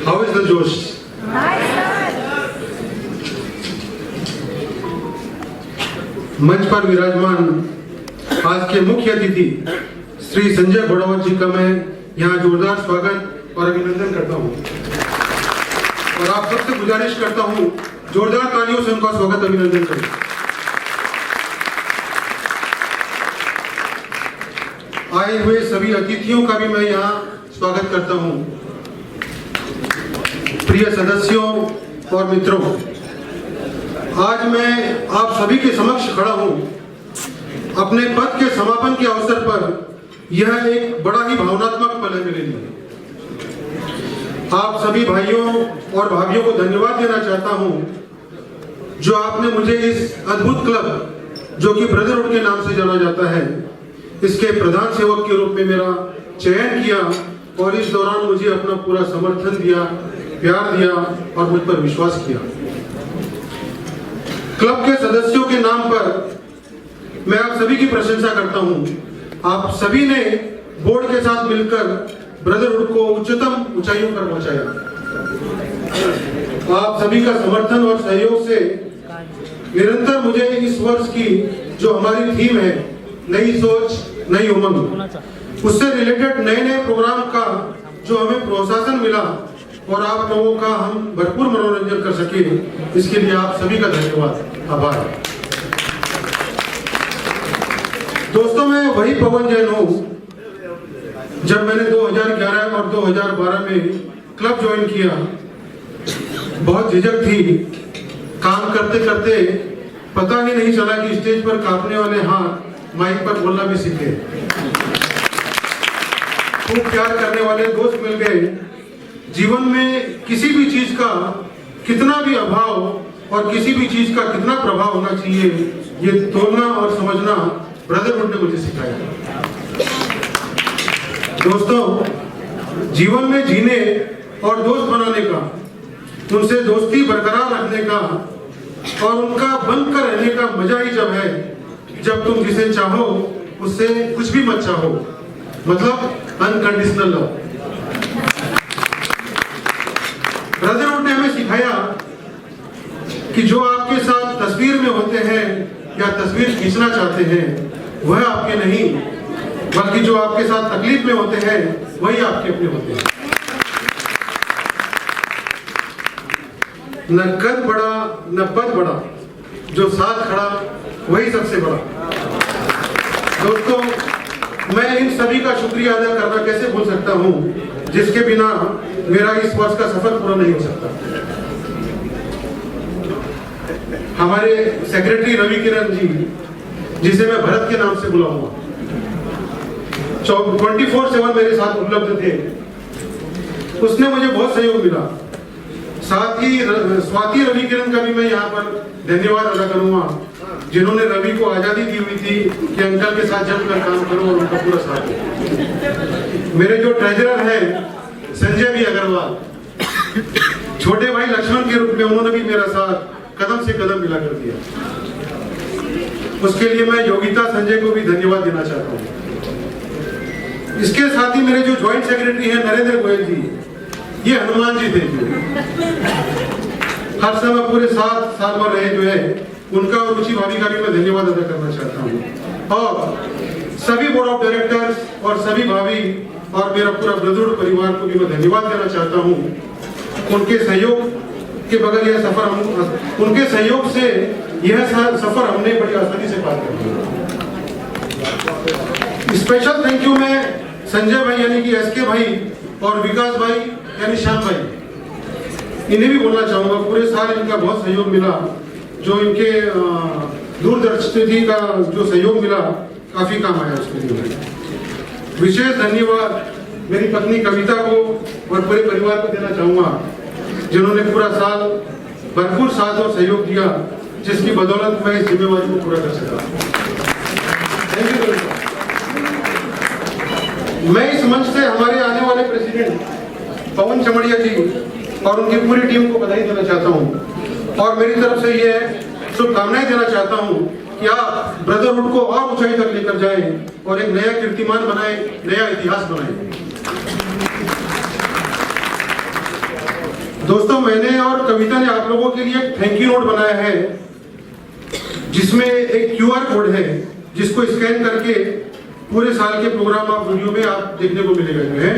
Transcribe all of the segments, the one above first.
How is the Josh? मंच पर विराजमान आज के मुख्य अतिथि श्री संजय बड़ावत जी का मैं यहाँ जोरदार स्वागत और अभिनंदन करता हूँ और आप सबसे गुजारिश करता हूँ जोरदार तालियों से उनका स्वागत अभिनंदन करें। आए हुए सभी अतिथियों का भी मैं यहाँ स्वागत करता हूँ। प्रिय सदस्यों और मित्रों, आज मैं आप सभी के समक्ष खड़ा हूँ अपने पद के समापन के अवसर पर। यह एक बड़ा ही भावनात्मक पल है मेरे लिए। आप सभी भाइयों और भाभियों को धन्यवाद देना चाहता हूँ जो आपने मुझे इस अद्भुत क्लब जो कि ब्रदरहुड के नाम से जाना जाता है, इसके प्रधान सेवक के रूप में मेरा चयन किया और इस दौरान मुझे अपना पूरा समर्थन दिया, प्यार दिया और मुझ पर विश्वास किया। क्लब के सदस्यों के नाम पर मैं आप सभी की प्रशंसा करता हूं। आप सभी ने बोर्ड के साथ मिलकर ब्रदरहुड को उच्चतम ऊंचाइयों पर पहुंचाया। आप सभी का समर्थन और सहयोग से निरंतर मुझे इस वर्ष की जो हमारी थीम है, नई सोच नई उमंग, उससे रिलेटेड नए नए प्रोग्राम का जो हमें प्रोत्साहन मिला और आप लोगों का हम भरपूर मनोरंजन कर सके, इसके लिए आप सभी का धन्यवाद, आभार। दोस्तों, मैं वही पवन जैन हूँ जब मैंने 2011 और 2012 में क्लब ज्वाइन किया। बहुत झिझक थी, काम करते करते पता ही नहीं चला कि स्टेज पर कांपने वाले हाथ माइक पर बोलना भी सीखे। खूब प्यार करने वाले दोस्त मिल गए। जीवन में किसी भी चीज का कितना भी अभाव और किसी भी चीज का कितना प्रभाव होना चाहिए, ये तोलना और समझना ब्रदरहुड ने मुझे सिखाया। दोस्तों, जीवन में जीने और दोस्त बनाने का, उनसे दोस्ती बरकरार रखने का और उनका बनकर रहने का मजा ही जब है जब तुम जिसे चाहो उससे कुछ भी मत चाहो, मतलब अनकंडीशनल लव। ब्रदरहुड ने हमें सिखाया कि जो आपके साथ तस्वीर में होते हैं या तस्वीर खींचना चाहते हैं वह आपके नहीं, बल्कि जो आपके साथ तकलीफ में होते हैं वही आपके अपने होते हैं। न कद बड़ा न पद बड़ा, जो साथ खड़ा वही सबसे बड़ा। दोस्तों, मैं इन सभी का शुक्रिया अदा करना कैसे भूल सकता हूँ जिसके बिना मेरा इस वर्ष का सफर पूरा नहीं हो सकता। हमारे सेक्रेटरी रवि किरण जी, जिसे मैं भरत के नाम से बुलाऊंगा, 24/7 मेरे साथ उपलब्ध थे। उसने मुझे बहुत सहयोग मिला। साथ ही स्वाति रवि किरण का भी मैं यहाँ पर धन्यवाद अदा करूंगा, जिन्होंने रवि को आजादी दी हुई थी कि अंकल के साथ जमकर काम करो और उनका पूरा साथ दो। मेरे जो ट्रेजरर हैं संजय भी अग्रवाल, छोटे भाई लक्ष्मण के रूप में उन्होंने भी मेरा साथ कदम से कदम मिला कर दिया। उसके लिए मैं योगिता संजय को भी धन्यवाद देना चाहता हूँ। इसके साथ ही मेरे जो ज्वाइंट सेक्रेटरी हैं नरेंद्र गोयल जी, ये हनुमान जी थे, हर समय पूरे 7 साल भर रहे जो है, उनका और रुचि भाभी का भी मैं धन्यवाद अदा करना चाहता हूँ। और सभी बोर्ड ऑफ डायरेक्टर्स और सभी भाभी और मेरा पूरा ब्रदरहुड परिवार को भी मैं धन्यवाद देना चाहता हूँ। उनके सहयोग के बगैर यह सफर उनके सहयोग से यह सफर हमने बड़ी आसानी से पार कर लिया। स्पेशल थैंक यू मैं संजय भाई यानी कि एसके भाई और विकास भाई यानी श्याम भाई, इन्हें भी बोलना चाहूंगा। पूरे साल इनका बहुत सहयोग मिला, जो इनके दूरदर्शी का जो सहयोग मिला काफी काम आया। उसके लिए विशेष धन्यवाद मेरी पत्नी कविता को और पूरे परिवार को देना चाहूंगा, जिन्होंने पूरा साल भरपूर साथ और सहयोग दिया, जिसकी बदौलत मैं इस जिम्मेवारी को पूरा कर सका। Thank you. मैं इस मंच से हमारे आने वाले प्रेसिडेंट पवन चमड़िया जी और उनकी पूरी टीम को बधाई देना चाहता हूं और मेरी तरफ से यह शुभकामनाएं देना चाहता हूं कि आप ब्रदरहुड को और ऊंचाई तक लेकर जाएं और एक नया कीर्तिमान बनाएं, नया इतिहास बनाएं। दोस्तों, मैंने और कविता ने आप लोगों के लिए एक थैंक यू नोट बनाया है, जिसमें एक QR कोड है, जिसको स्कैन करके पूरे साल के प्रोग्राम आप वीडियो में आप देखने को मिलेगा जो है।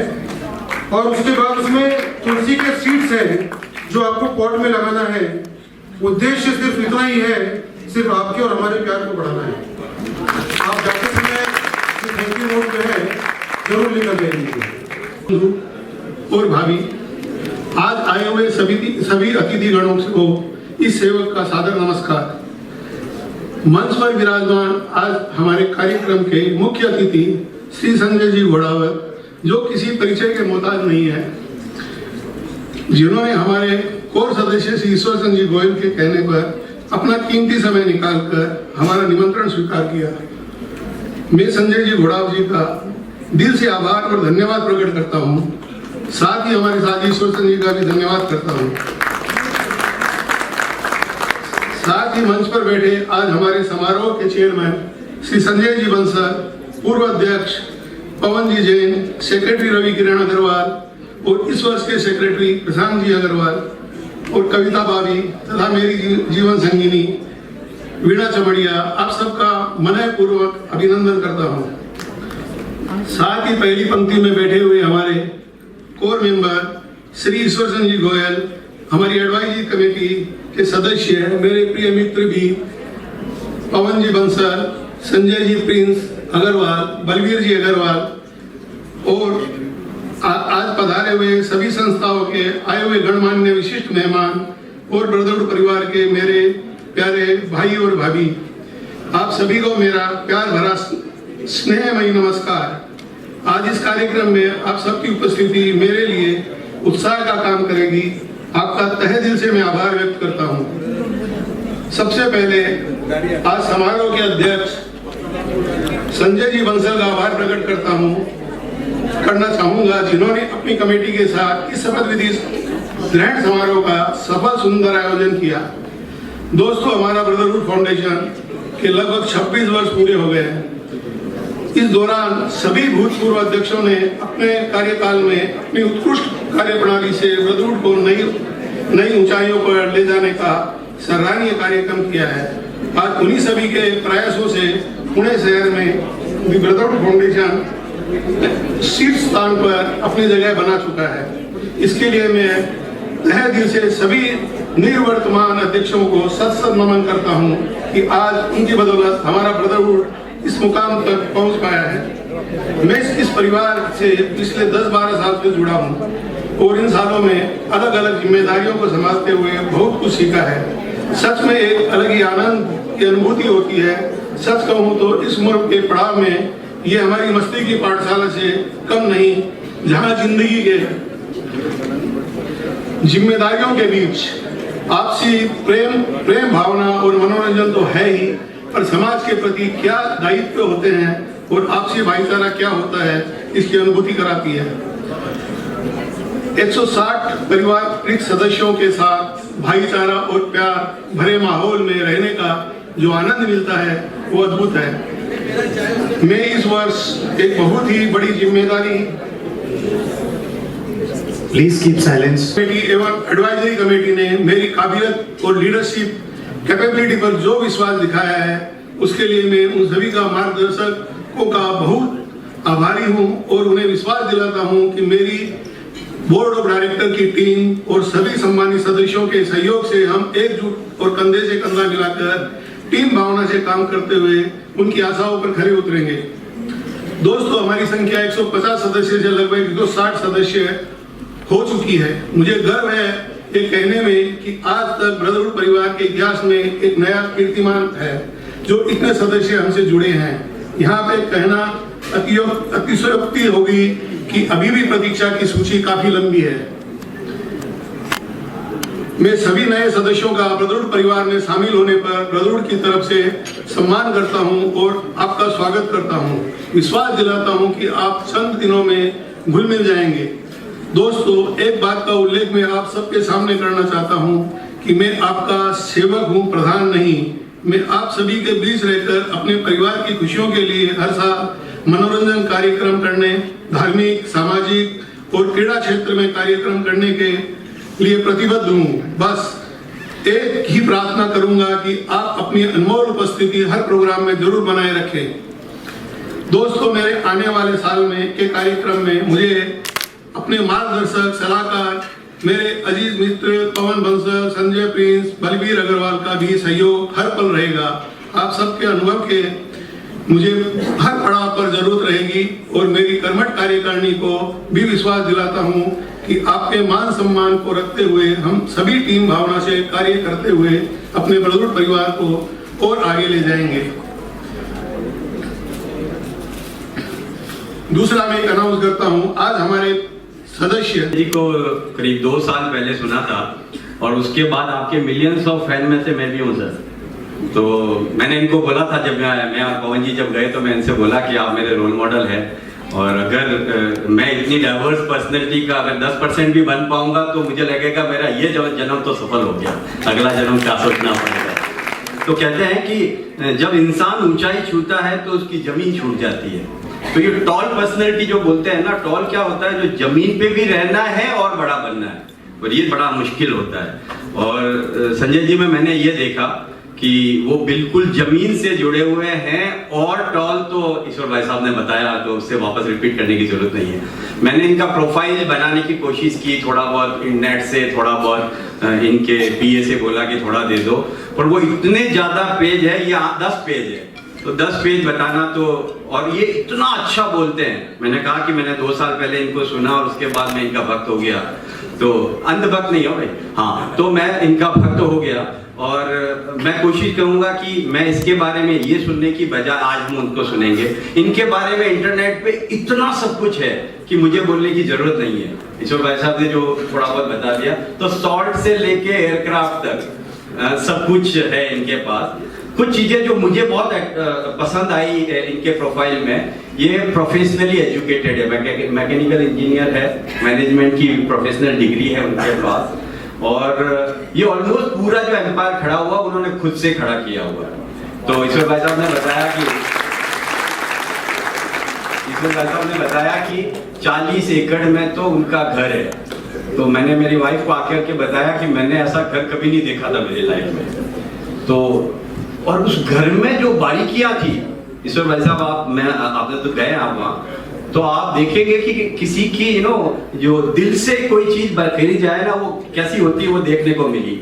और उसके बाद उसमें तुलसी के सीड्स हैं जो आपको पॉट में लगाना है। उद्देश्य सिर्फ इतना ही है, सिर्फ आपके और हमारे प्यार को बढ़ाना है। आप जाते समय थैंक यू नोट जो है जरूर लेकर जाएंगे। और भाभी, आज आए हुए सभी अतिथिगणों को इस सेवक का सादर नमस्कार। मंच पर विराजमान आज हमारे कार्यक्रम के मुख्य अतिथि श्री संजय जी घोड़ावत, जो किसी परिचय के मोहताज नहीं है, जिन्होंने हमारे कोर सदस्य श्री ईश्वर चंद्र जी गोयल के कहने पर अपना कीमती समय निकालकर हमारा निमंत्रण स्वीकार किया। मैं संजय जी घोड़ावत जी का दिल से आभार और धन्यवाद प्रकट करता हूँ। साथ ही हमारे साथ ईश्वर चंद्र जी का भी धन्यवाद करता हूँ। साथ ही मंच पर बैठे आज हमारे समारोह के चेयरमैन श्री संजय जी बंसल, पूर्व अध्यक्ष पवन जी जैन, सेक्रेटरी रवि किरण अग्रवाल और इस वर्ष के सेक्रेटरी प्रशांत जी अग्रवाल और कविता भाभी तथा मेरी जीवन संगिनी वीणा चमड़िया, आप सबका मनपूर्वक अभिनंदन करता हूँ। साथ ही पहली पंक्ति में बैठे हुए हमारे कोर मेंबर श्री ईश्वर चंद्र जी गोयल, हमारी एडवाइजरी कमेटी के सदस्य, मेरे प्रिय मित्र भी पवन जी बंसल, संजय जी प्रिंस अग्रवाल, बलवीर जी अग्रवाल और आज पधारे हुए सभी संस्थाओं के आए हुए गणमान्य विशिष्ट मेहमान और ब्रदरहुड परिवार के मेरे प्यारे भाई और भाभी, आप सभी को मेरा प्यार भरा स्नेहमयी नमस्कार। आज इस कार्यक्रम में आप सबकी उपस्थिति मेरे लिए उत्साह का काम करेगी। आपका तहे दिल से मैं आभार व्यक्त करता हूं। सबसे पहले आज समारोह के अध्यक्ष संजय जी बंसल का आभार प्रकट करना चाहूंगा, जिन्होंने अपनी कमेटी के साथ इस शपथ विधि ग्रहण समारोह का सफल सुंदर आयोजन किया। दोस्तों, हमारा ब्रदरहुड फाउंडेशन के लगभग 26 वर्ष पूरे हो गए हैं। इस दौरान सभी भूतपूर्व अध्यक्षों ने अपने कार्यकाल में अपनी उत्कृष्ट कार्यप्रणाली से ब्रदरहुड को नई ऊंचाइयों पर ले जाने का सराहनीय कार्यक्रम किया है। आज उन्हीं सभी के प्रयासों से पुणे शहर में ब्रदरहुड फाउंडेशन शीर्ष स्थान पर अपनी जगह बना चुका है। इसके लिए मैं तहे दिल से सभी निर्वर्तमान अध्यक्षों को सत नमन करता हूं कि आज उनकी बदौलत हमारा ब्रदरहुड इस मुकाम तक पहुंच पाया है। मैं इस परिवार से पिछले 10-12 साल से जुड़ा हूं और इन सालों में अलग अलग जिम्मेदारियों को संभालते हुए बहुत कुछ सीखा है। सच में एक अलग ही आनंद की अनुभूति होती है। सच कहूं तो इस उम्र के पड़ाव में ये हमारी मस्ती की पाठशाला से कम नहीं, जहां जिंदगी के जिम्मेदारियों के बीच आपसी प्रेम भावना और मनोरंजन तो है ही, पर समाज के प्रति क्या दायित्व होते हैं और आपसी भाईचारा क्या होता है, इसकी अनुभूति कराती है। 160 परिवार सदस्यों के साथ भाईचारा और प्यार भरे माहौल में रहने का जो आनंद मिलता है वो अद्भुत है। मैं इस वर्ष एक बहुत ही बड़ी जिम्मेदारी प्लीज कीप साइलेंस कमेटी एवं एडवाइजरी कमेटी ने मेरी काबिलियत और लीडरशिप कैपेबिलिटी पर जो विश्वास दिखाया है, उसके लिए मैं उन सभी का मार्गदर्शकों का बहुत आभारी हूं और उन्हें विश्वास दिलाता हूं कि मेरी बोर्ड ऑफ डायरेक्टर की टीम और सभी सम्मानित सदस्यों के सहयोग से हम एकजुट और कंधे से कंधा मिलाकर टीम भावना से काम करते हुए उनकी आशाओं पर खरे उतरेंगे। दोस्तों, हमारी संख्या 150 सदस्य से लगभग 160 सदस्य हो चुकी है। मुझे गर्व है ये कहने में कि आज तक ब्रदरहुड परिवार के इतिहास में एक नया कीर्तिमान है जो इतने सदस्य हमसे जुड़े हैं। यहाँ पे कहना अतिशयोक्ति होगी कि अभी भी प्रतीक्षा की सूची काफी लंबी है। मैं सभी नए सदस्यों का ब्रदरहुड परिवार में शामिल होने पर ब्रदरहुड की तरफ से सम्मान करता हूं और आपका स्वागत करता हूं। विश्वास दिलाता हूं कि आप चंद दिनों में घुल मिल जाएंगे। दोस्तों, एक बात का उल्लेख मैं आप सबके सामने करना चाहता हूं कि मैं आपका सेवक हूं, प्रधान नहीं। मैं आप सभी के बीच रहकर अपने परिवार की खुशियों के लिए हर साल मनोरंजन कार्यक्रम करने, धार्मिक, सामाजिक और क्रीड़ा क्षेत्र में कार्यक्रम करने के लिए प्रतिबद्ध हूँ। बस एक ही प्रार्थना करूंगा कि आप अपनी अनमोल उपस्थिति हर प्रोग्राम में जरूर बनाए रखें। दोस्तों, मेरे आने वाले साल में के कार्यक्रम में मुझे अपने मार्गदर्शक सलाहकार मेरे अजीज मित्र पवन बंसल, संजय प्रिंस, बलबीर अग्रवाल का भी सहयोग हर पल रहेगा। आप सबके अनुभव के मुझे हर पड़ाव पर जरूरत रहेगी और मेरी कर्मठ कार्यकारिणी को भी विश्वास दिलाता हूं कि आपके मान सम्मान को रखते हुए हम सभी टीम भावना से कार्य करते हुए अपने प्रदुर परिवार को और आगे ले जाएंगे। दूसरा मैं एक अनाउंस करता हूं, आज हमारे सदस्य जी को करीब 2 साल पहले सुना था और उसके बाद आपके मिलियंस ऑफ फैन में से मैं भी हूँ सर। तो मैंने इनको बोला था, जब मैं और पवन जी जब गए तो मैं इनसे बोला कि आप मेरे रोल मॉडल हैं और अगर मैं इतनी डाइवर्स पर्सनैलिटी का अगर 10% भी बन पाऊंगा तो मुझे लगेगा मेरा ये जन्म तो सफल हो गया, अगला जन्म क्या सोचना पड़ेगा। तो कहते हैं कि जब इंसान ऊंचाई छूता है तो उसकी जमीन छूट जाती है। तो ये टॉल पर्सनैलिटी जो बोलते हैं ना, टॉल क्या होता है, जो जमीन पे भी रहना है और बड़ा बनना है, और ये बड़ा मुश्किल होता है। और संजय जी में मैंने ये देखा कि वो बिल्कुल जमीन से जुड़े हुए हैं और टॉल तो ईश्वर भाई साहब ने बताया, तो उससे वापस रिपीट करने की जरूरत नहीं है। मैंने इनका प्रोफाइल बनाने की कोशिश की, थोड़ा बहुत नेट से, थोड़ा बहुत इनके पीए से बोला कि थोड़ा दे दो, पर वो इतने ज्यादा पेज है, ये 10 पेज है, तो 10 पेज बताना तो, और ये इतना अच्छा बोलते हैं। मैंने कहा कि मैंने 2 साल पहले इनको सुना और उसके बाद मैं इनका भक्त हो गया। तो अंधभक्त नहीं हो भाई, हाँ, तो मैं इनका भक्त हो गया और मैं कोशिश करूंगा कि मैं इसके बारे में ये सुनने की बजाय आज हम उनको सुनेंगे। इनके बारे में इंटरनेट पे इतना सब कुछ है कि मुझे बोलने की जरूरत नहीं है। ईश्वर भाई साहब ने जो थोड़ा बहुत बता दिया, तो सॉल्ट से लेके एयरक्राफ्ट तक सब कुछ है इनके पास। कुछ चीजें जो मुझे बहुत पसंद आई इनके प्रोफाइल में, ये प्रोफेशनली एजुकेटेड है, मैकेनिकल इंजीनियर है, मैनेजमेंट की प्रोफेशनल डिग्री है उनके पास, और ये ऑलमोस्ट पूरा जो एम्पायर खड़ा हुआ उन्होंने खुद से खड़ा किया हुआ है। तो ईश्वर भाई साहब ने बताया कि 40 एकड़ में तो उनका घर है। तो मैंने मेरी वाइफ को आकर के बताया कि मैंने ऐसा घर कभी नहीं देखा था मेरी लाइफ में। तो और उस घर में जो बारीकियां थी, ईश्वर भाई साहब आपने तो गए आप वहां, तो आप देखेंगे कि किसी की जो दिल से कोई चीज बखेरी जाए ना, वो कैसी होती है वो देखने को मिली।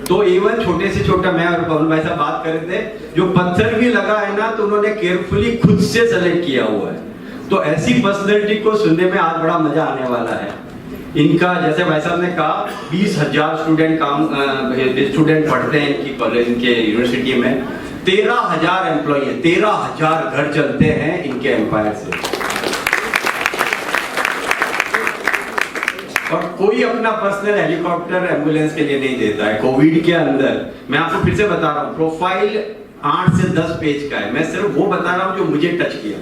तो इवन छोटे से छोटा, मैं और पवन भाई साहब बात कर रहे थे, जो पत्थर भी लगा है ना, तो उन्होंने केयरफुली खुद से सेलेक्ट किया हुआ है। तो ऐसी पर्सनैलिटी को सुनने में आज बड़ा मजा आने वाला है। इनका जैसे भाई साहब ने कहा 20,000 स्टूडेंट पढ़ते हैं इनकी कॉलेज, इनके यूनिवर्सिटी में 13,000 एम्प्लॉय है, 13,000 घर चलते हैं इनके एम्पायर से। और कोई अपना पर्सनल हेलीकॉप्टर एम्बुलेंस के लिए नहीं देता है। कोविड के अंदर, मैं आपको फिर से बता रहा हूँ, प्रोफाइल 8 से 10 पेज का है, मैं सिर्फ वो बता रहा हूँ जो मुझे टच किया।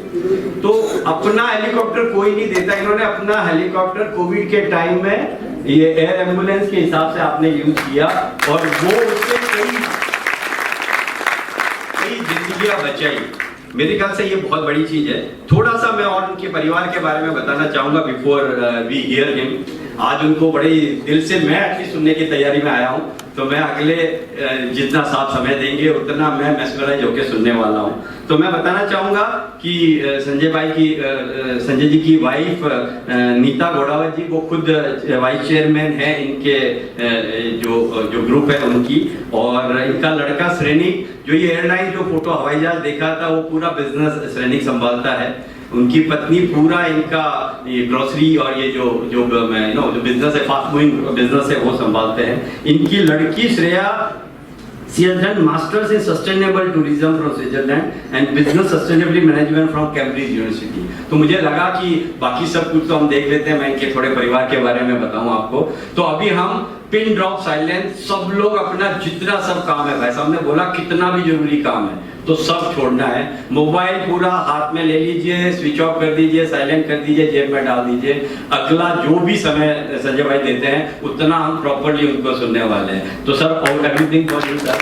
तो अपना हेलीकॉप्टर कोई नहीं देता, इन्होंने अपना हेलीकॉप्टर कोविड के टाइम में ये एयर एम्बुलेंस के हिसाब से आपने यूज किया और वो उससे कई जिंदगियां बचाई। मेरे ख्याल से ये बहुत बड़ी चीज है। थोड़ा सा मैं और उनके परिवार के बारे में बताना चाहूंगा बिफोर वी हियर हिम। आज उनको बड़ी दिल से मैं एक्चुअली सुनने की तैयारी में आया हूँ, तो मैं अगले जितना साथ समय देंगे उतना मैं मेस्मराइज होकर सुनने वाला हूँ। तो मैं बताना चाहूंगा कि संजय जी की वाइफ नीता गोड़ावत जी, वो खुद वाइस चेयरमैन है इनके जो ग्रुप है उनकी, और इनका लड़का श्रेणिक, जो ये एयरलाइन जो फोटो हवाई जहाज देखा था, वो पूरा बिजनेस श्रेणिक संभालता है। उनकी पत्नी पूरा इनका ये ग्रोसरी और ये जो बिजनेस है, फास्ट मूविंग बिजनेस है, वो संभालते हैं। इनकी लड़की Shreya, she has done masters in sustainable tourism from Switzerland and business sustainability management from Cambridge University। तो मुझे लगा कि बाकी सब कुछ तो हम देख लेते हैं, मैं इनके थोड़े परिवार के बारे में बताऊं आपको। तो अभी हम पिन ड्रॉप साइलेंस, सब लोग अपना जितना सब काम है, भाई साहब ने बोला कितना भी जरूरी काम है तो सब छोड़ना है। मोबाइल पूरा हाथ में ले लीजिए, स्विच ऑफ कर दीजिए, साइलेंट कर दीजिए, जेब में डाल दीजिए। अगला जो भी समय संजय भाई देते हैं उतना हम प्रॉपर्ली उनको सुनने वाले हैं। तो sir, all everything for you sir.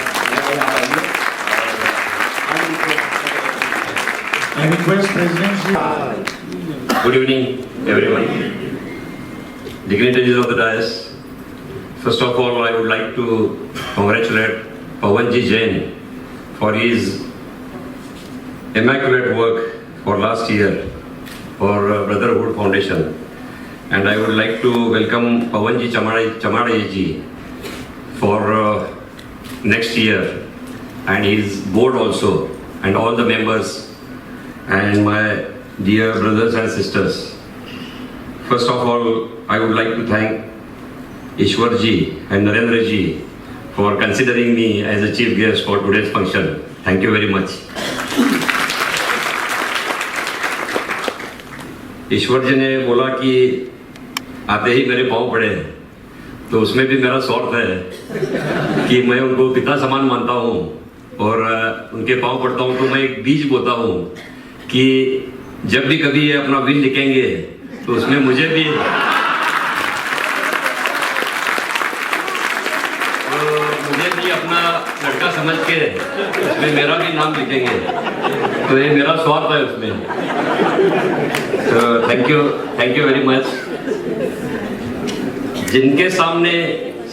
I request President. Good evening, everyone. Dignitaries of the dais, First of all, I would like to congratulate Pawanji Jain for his immaculate work for last year for Brotherhood Foundation. And I would like to welcome Pawanji Chamade ji for next year, and his board also, and all the members and my dear brothers and sisters. First of all, I would like to thank Ishwar ji and Narendra ji for considering me as a chief guest for today's function. Thank you very much. ईश्वर जी ने बोला कि आते ही मेरे पाँव पड़े, तो उसमें भी मेरा स्वार्थ है कि मैं उनको पिता समान मानता हूँ और उनके पाँव पड़ता हूँ। तो मैं एक बीज बोता हूँ कि जब भी कभी ये अपना विल लिखेंगे तो उसमें मुझे भी अपना लड़का समझ के उसमें मेरा भी नाम लिखेंगे, तो ये मेरा स्वार्थ है उसमें। तो थैंक यू वेरी मच। जिनके सामने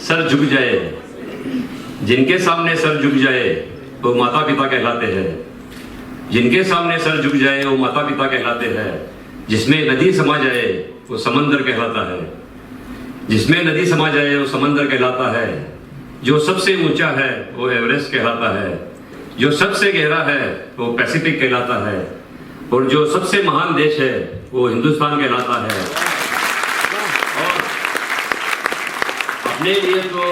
सर झुक जाए, जिनके सामने सर झुक जाए वो माता पिता कहलाते हैं। जिनके सामने सर झुक जाए वो माता पिता कहलाते हैं। जिसमें नदी समा जाए वो समंदर कहलाता है। जिसमें नदी समा जाए वो समंदर कहलाता है। जो सबसे ऊंचा है वो एवरेस्ट कहलाता है। जो सबसे गहरा है वो पैसिफिक कहलाता है। और जो सबसे महान देश है वो हिंदुस्तान कहलाता है। और अपने लिए तो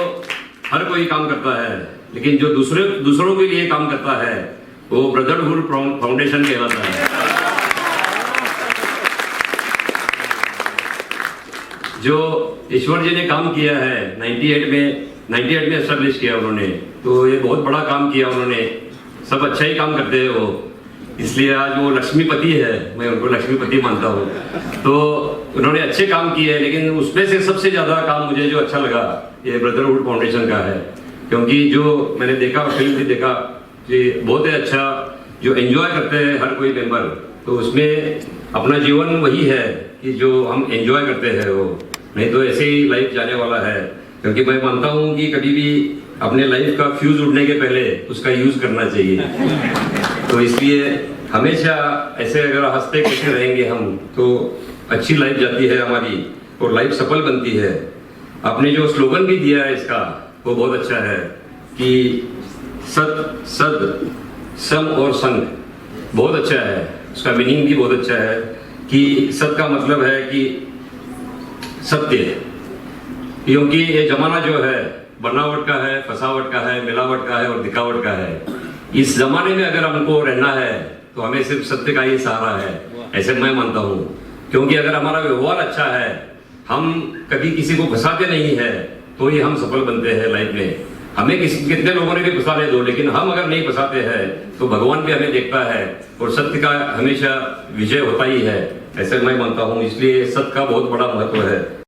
हर कोई काम करता है, लेकिन जो दूसरों के लिए काम करता है वो ब्रदरहुड फाउंडेशन कहलाता है। जो ईश्वर जी ने काम किया है 98 में एस्टेब्लिश किया उन्होंने, तो ये बहुत बड़ा काम किया उन्होंने। सब अच्छा ही काम करते हैं वो, इसलिए आज वो लक्ष्मीपति है, मैं उनको लक्ष्मीपति मानता हूँ। तो उन्होंने अच्छे काम किए हैं, लेकिन उसमें से सबसे ज़्यादा काम मुझे जो अच्छा लगा ये ब्रदरहुड फाउंडेशन का है। क्योंकि जो मैंने देखा, फिल्म भी देखा कि बहुत ही अच्छा जो एंजॉय करते हैं हर कोई मेंबर, तो उसमें अपना जीवन वही है कि जो हम एंजॉय करते हैं वो, नहीं तो ऐसे ही लाइफ जाने वाला है। क्योंकि मैं मानता हूँ कि कभी भी अपने लाइफ का फ्यूज उड़ने के पहले उसका यूज करना चाहिए। तो इसलिए हमेशा ऐसे अगर हंसते खेलते रहेंगे हम तो अच्छी लाइफ जाती है हमारी और लाइफ सफल बनती है। आपने जो स्लोगन भी दिया है इसका वो बहुत अच्छा है कि सत सद सम और संग, बहुत अच्छा है। उसका मीनिंग भी बहुत अच्छा है कि सत का मतलब है कि सत्य, क्योंकि ये जमाना जो है बनावट का है, फसावट का है, मिलावट का है और दिखावट का है। इस जमाने में अगर हमको रहना है तो हमें सिर्फ सत्य का ही सहारा है, ऐसे मैं मानता हूँ। क्योंकि अगर हमारा व्यवहार अच्छा है, हम कभी किसी को फंसाते नहीं है, तो ही हम सफल बनते हैं लाइफ में। हमें कितने लोगों ने भी फंसा दो, लेकिन हम अगर नहीं फंसाते हैं तो भगवान भी हमें देखता है और सत्य का हमेशा विजय होता ही है, ऐसे मैं मानता हूँ। इसलिए सत्य का बहुत बड़ा महत्व है।